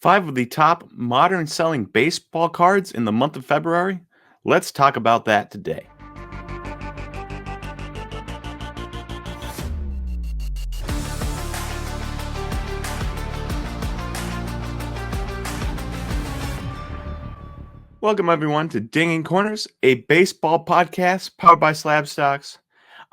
Five of the top modern selling baseball cards in the month of February. Let's talk about that today. Welcome, everyone, to Dinging Corners, a baseball podcast powered by Slab Stocks.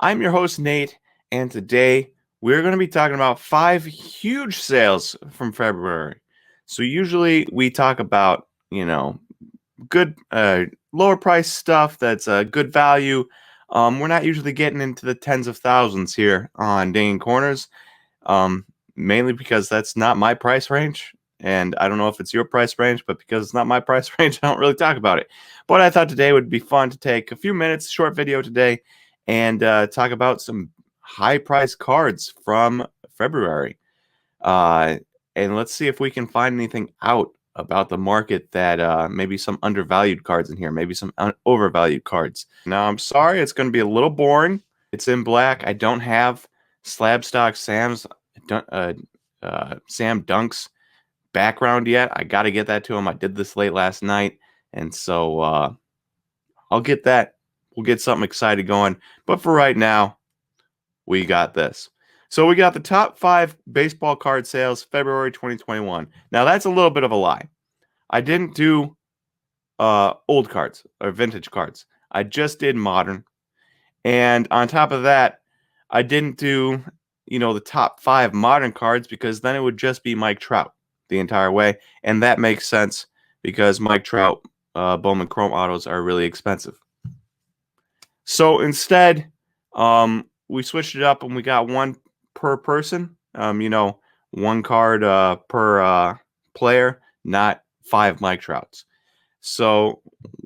I'm your host, Nate, and today we're going to be talking about five huge sales from February. So, usually we talk about, good lower price stuff that's good value. We're not usually getting into the tens of thousands here on Dinging Corners, mainly because that's not my price range. And I don't know if it's your price range, but because it's not my price range, I don't really talk about it. But I thought today would be fun to take a few minutes, short video today, and talk about some high price cards from February. And let's see if we can find anything out about the market that maybe some undervalued cards in here, maybe some overvalued cards. Now, I'm sorry, it's going to be a little boring. It's in black. I don't have Slab Stock Sam Dunk's background yet. I got to get that to him. I did this late last night, and so I'll get that. We'll get something excited going. But for right now, we got this. So we got the top five baseball card sales February 2021. Now that's a little bit of a lie. I didn't do old cards or vintage cards. I just did modern. And on top of that, I didn't do, the top five modern cards because then it would just be Mike Trout the entire way. And that makes sense because Mike Trout Bowman Chrome autos are really expensive. So instead, we switched it up and we got one per person, one card per player, not five Mike Trouts. So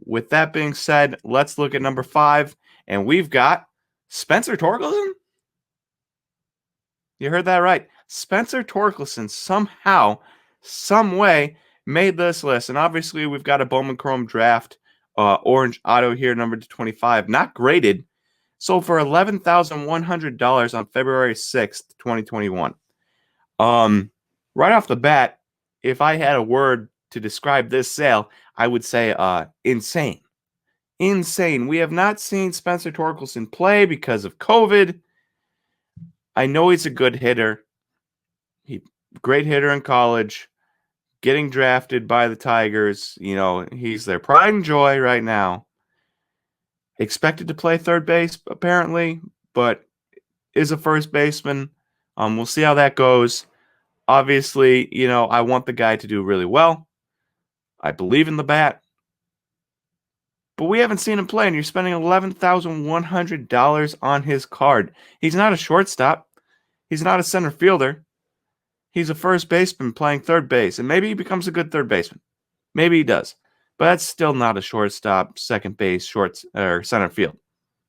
with that being said, let's look at number five, and we've got Spencer Torkelson. You heard that right. Spencer Torkelson somehow, some way made this list. And obviously we've got a Bowman Chrome draft orange auto here, number 25, not graded. Sold for $11,100 on February 6th, 2021. Right off the bat, if I had a word to describe this sale, I would say insane. Insane. We have not seen Spencer Torkelson play because of COVID. I know he's a good hitter. Great hitter in college. Getting drafted by the Tigers. He's their pride and joy right now. Expected to play third base, apparently, but is a first baseman. We'll see how that goes. Obviously, I want the guy to do really well. I believe in the bat. But we haven't seen him play, and you're spending $11,100 on his card. He's not a shortstop. He's not a center fielder. He's a first baseman playing third base, and maybe he becomes a good third baseman. Maybe he does. But that's still not a shortstop, second base, or center field,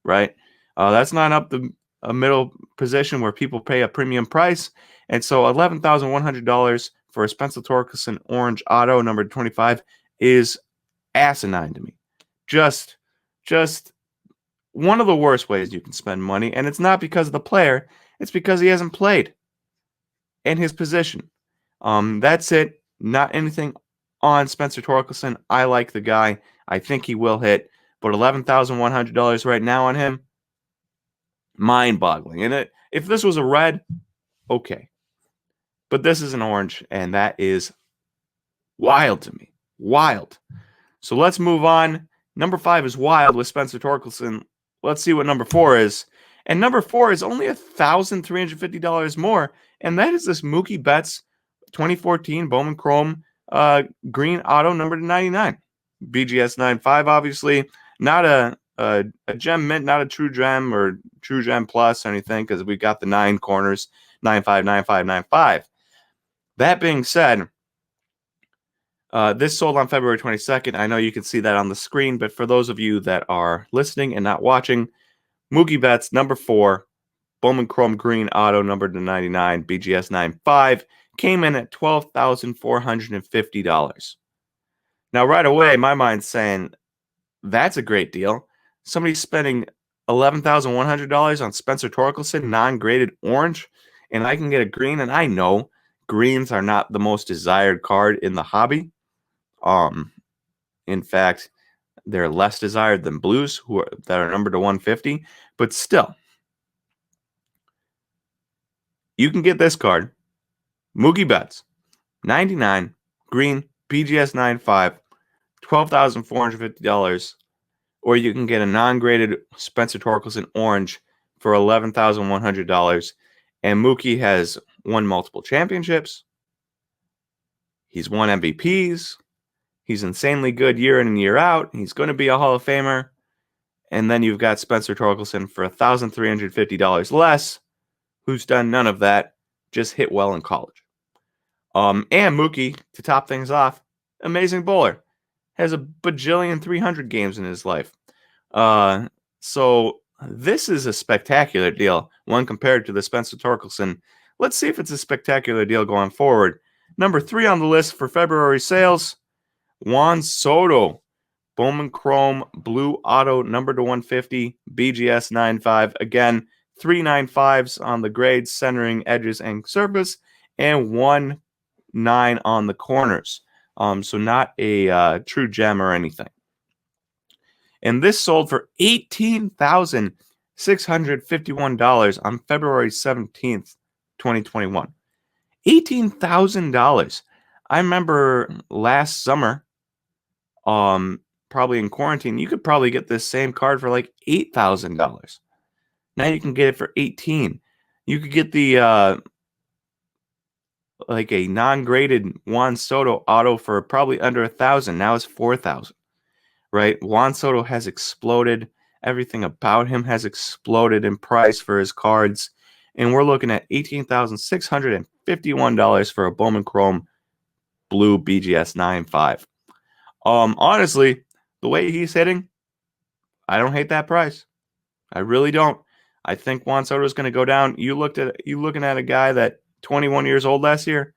right? That's not up a middle position where people pay a premium price. And so $11,100 for a Spencer Torkelson orange auto number 25 is asinine to me. Just one of the worst ways you can spend money. And it's not because of the player. It's because he hasn't played in his position. That's it. Not anything on Spencer Torkelson. I like the guy. I think he will hit. But $11,100 right now on him, mind-boggling. And if this was a red, okay. But this is an orange, and that is wild to me. Wild. So let's move on. Number 5 is wild with Spencer Torkelson. Let's see what number 4 is. And number 4 is only $1,350 more, and that is this Mookie Betts 2014 Bowman Chrome green auto number 99. BGS 95, obviously. Not a gem mint, not a true gem or true gem plus or anything, because we got the 9 corners, 95, 95, 95. That being said, this sold on February 22nd. I know you can see that on the screen, but for those of you that are listening and not watching, Mookie Betts, number 4, Bowman Chrome Green Auto, number 99, BGS 95, came in at $12,450. Now, right away, my mind's saying, that's a great deal. Somebody's spending $11,100 on Spencer Torkelson, non-graded orange, and I can get a green, and I know Greens are not the most desired card in the hobby. In fact, they're less desired than blues, that are numbered to 150. But still, you can get this card, Mookie Betts, 99, green, BGS 95, $12,450. Or you can get a non-graded Spencer Torkelson orange for $11,100. And Mookie has won multiple championships. He's won MVPs. He's insanely good year in and year out. He's going to be a Hall of Famer. And then you've got Spencer Torkelson for $1,350 less, who's done none of that, just hit well in college. And Mookie, to top things off, amazing bowler. Has a bajillion 300 games in his life. So this is a spectacular deal when compared to the Spencer Torkelson. Let's see if it's a spectacular deal going forward. Number 3 on the list for February sales, Juan Soto, Bowman Chrome Blue Auto, number to 150, BGS 95. Again, 3 95s on the grades, centering, edges, and surface, and 1 9 on the corners. So not a true gem or anything. And this sold for $18,651 on February 17th, 2021. $18,000. I remember last summer, probably in quarantine, you could probably get this same card for like $8,000. Now you can get it for $18,000. You could get the like a non-graded Juan Soto auto for probably under $1,000. Now it's $4,000. Right? Juan Soto has exploded. Everything about him has exploded in price for his cards. And we're looking at $18,651 for a Bowman Chrome Blue BGS 95. Honestly, the way he's hitting, I don't hate that price. I really don't. I think Juan Soto is going to go down. You looking at a guy that 21 years old last year,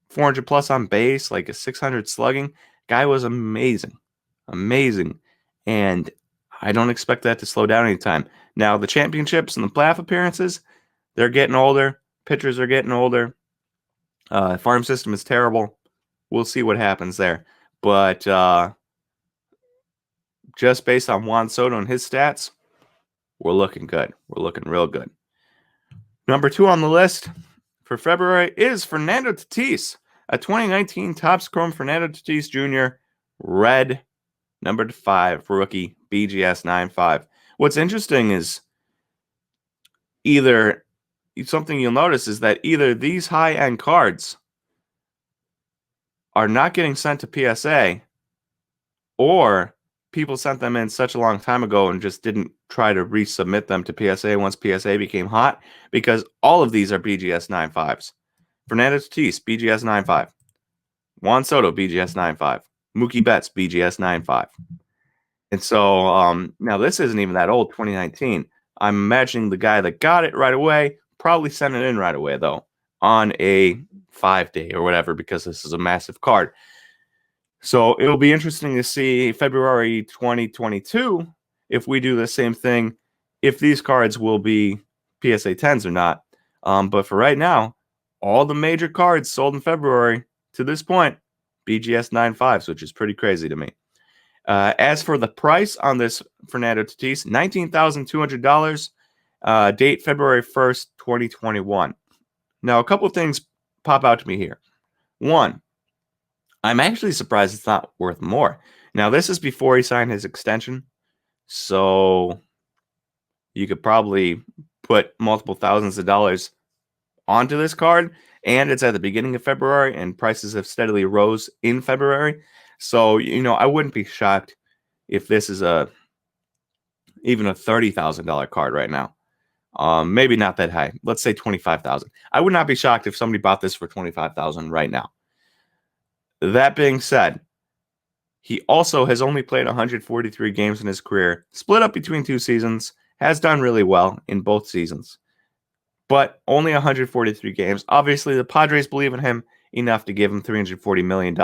400 plus on base, like a 600 slugging. Guy was amazing. And I don't expect that to slow down anytime. Now, the championships and the playoff appearances, they're getting older. Pitchers are getting older. Farm system is terrible. We'll see what happens there. But just based on Juan Soto and his stats, we're looking good. We're looking real good. Number 2 on the list for February is Fernando Tatis, a 2019 Topps Chrome Fernando Tatis Jr. red, number 5 rookie, BGS 95. What's interesting is something you'll notice is that either these high-end cards are not getting sent to PSA, or people sent them in such a long time ago and just didn't try to resubmit them to PSA once PSA became hot, because all of these are BGS 95s. Fernando Tatis, BGS 95. Juan Soto, BGS 95. Mookie Betts, BGS 95. And so now this isn't even that old, 2019. I'm imagining the guy that got it right away probably sent it in right away, though, on a 5-day or whatever, because this is a massive card. So it'll be interesting to see February 2022 if we do the same thing, if these cards will be PSA 10s or not. But for right now, all the major cards sold in February to this point, BGS 95s, which is pretty crazy to me. As for the price on this Fernando Tatis, $19,200, date February 1st, 2021. Now, a couple of things pop out to me here. One, I'm actually surprised it's not worth more. Now, this is before he signed his extension, so you could probably put multiple thousands of dollars onto this card, and it's at the beginning of February, and prices have steadily rose in February. So, I wouldn't be shocked if this is even a $30,000 card right now. Maybe not that high. Let's say $25,000. I would not be shocked if somebody bought this for $25,000 right now. That being said, he also has only played 143 games in his career, split up between 2 seasons, has done really well in both seasons, but only 143 games. Obviously, the Padres believe in him enough to give him $340 million.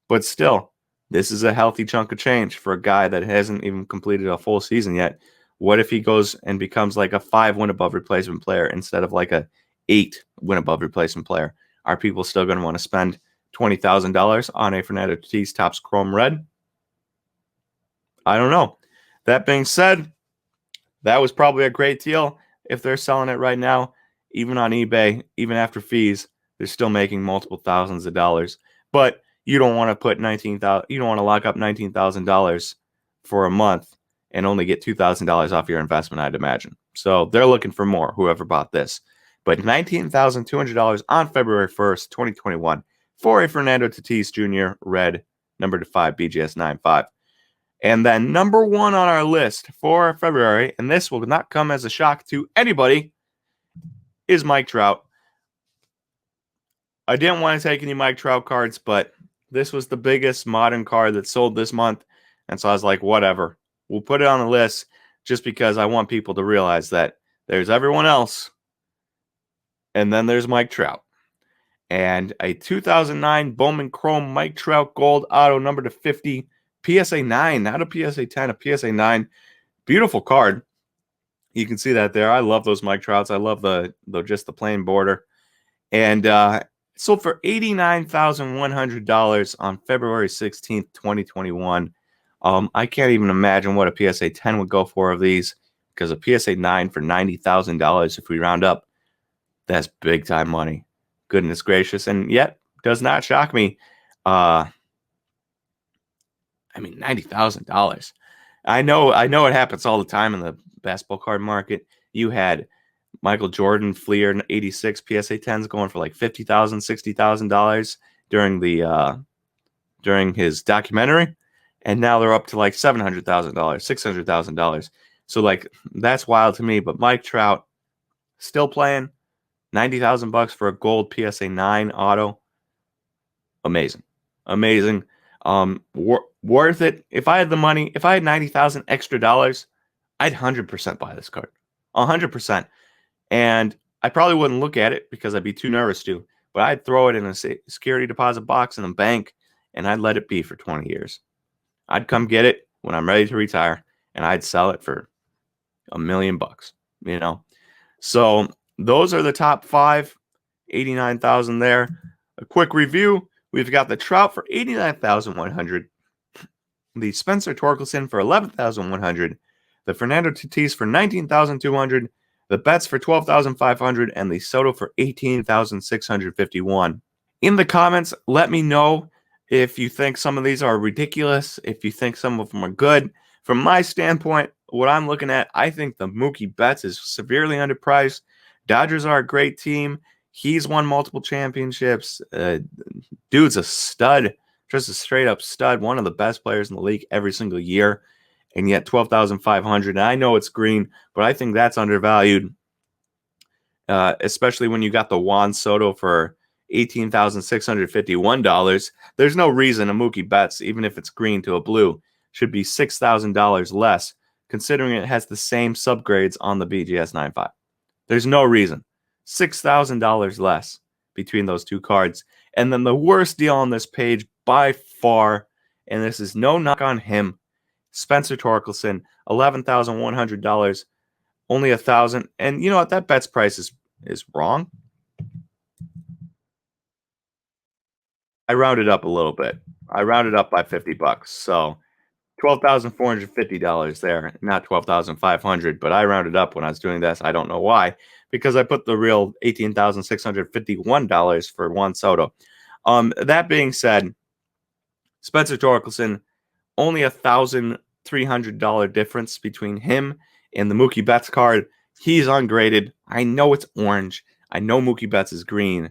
But still, this is a healthy chunk of change for a guy that hasn't even completed a full season yet. What if he goes and becomes like a 5 win above replacement player instead of like a 8 win above replacement player? Are people still going to want to spend $20,000 on a Fernando Tatis Topps Chrome Red? I don't know. That being said, that was probably a great deal. If they're selling it right now, even on eBay, even after fees, they're still making multiple thousands of dollars. But you don't want to put you don't want to lock up $19,000 for a month and only get $2,000 off your investment, I'd imagine. So they're looking for more, whoever bought this. But $19,200 on February 1st, 2021 for a Fernando Tatis Jr. Red, number 5 BGS 95. And then number 1 on our list for February, and this will not come as a shock to anybody, is Mike Trout. I didn't want to take any Mike Trout cards, but this was the biggest modern card that sold this month. And so I was like, whatever. We'll put it on the list just because I want people to realize that there's everyone else. And then there's Mike Trout. And a 2009 Bowman Chrome Mike Trout Gold Auto number to 50. PSA 9, not a PSA 10, a PSA 9. Beautiful card. You can see that there. I love those Mike Trouts. I love the just the plain border. And sold for $89,100 on February 16th, 2021. I can't even imagine what a PSA 10 would go for of these, because a PSA 9 for $90,000, if we round up, that's big time money. Goodness gracious. And yet, does not shock me. $90,000. I know it happens all the time in the basketball card market. You had Michael Jordan Fleer 86 PSA 10s going for like $50,000, $60,000 during his documentary, and now they're up to like $700,000, $600,000. So like that's wild to me. But Mike Trout still playing, $90,000 for a gold PSA 9 auto. Amazing. Worth it. If I had the money, if I had 90,000 extra dollars, I'd 100% buy this card. 100%. And I probably wouldn't look at it because I'd be too nervous to, but I'd throw it in a security deposit box in a bank and I'd let it be for 20 years. I'd come get it when I'm ready to retire and I'd sell it for $1 million, So those are the top 5, 89,000 there. A quick review. We've got the Trout for $89,100, the Spencer Torkelson for $11,100, the Fernando Tatis for $19,200, the Betts for $12,500, and the Soto for $18,651. In the comments, let me know if you think some of these are ridiculous, if you think some of them are good. From my standpoint, what I'm looking at, I think the Mookie Betts is severely underpriced. Dodgers are a great team. He's won multiple championships. Dude's a stud, just a straight up stud, one of the best players in the league every single year. And yet $12,500. And I know it's green, but I think that's undervalued, especially when you got the Juan Soto for $18,651. There's no reason a Mookie Betts, even if it's green to a blue, should be $6,000 less, considering it has the same subgrades on the BGS 95. There's no reason. $6,000 less between those two cards. And then the worst deal on this page by far, and this is no knock on him, Spencer Torkelson, $11,100, only $1,000. And you know what? That Betts price is wrong. I rounded up a little bit. I rounded up by $50. So $12,450 there, not $12,500, but I rounded up when I was doing this. I don't know why, because I put the real $18,651 for Juan Soto. That being said, Spencer Torkelson, only $1,300 difference between him and the Mookie Betts card. He's ungraded. I know it's orange. I know Mookie Betts is green,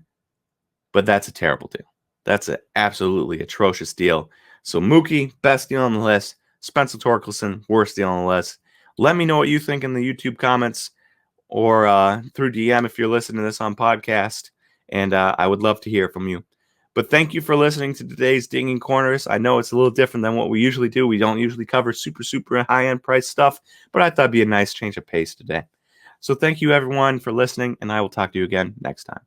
but that's a terrible deal. That's an absolutely atrocious deal. So Mookie, best deal on the list. Spencer Torkelson, worst deal on the list. Let me know what you think in the YouTube comments or through DM if you're listening to this on podcast. And I would love to hear from you. But thank you for listening to today's Dinging Corners. I know it's a little different than what we usually do. We don't usually cover super high-end price stuff, but I thought it'd be a nice change of pace today. So thank you, everyone, for listening, and I will talk to you again next time.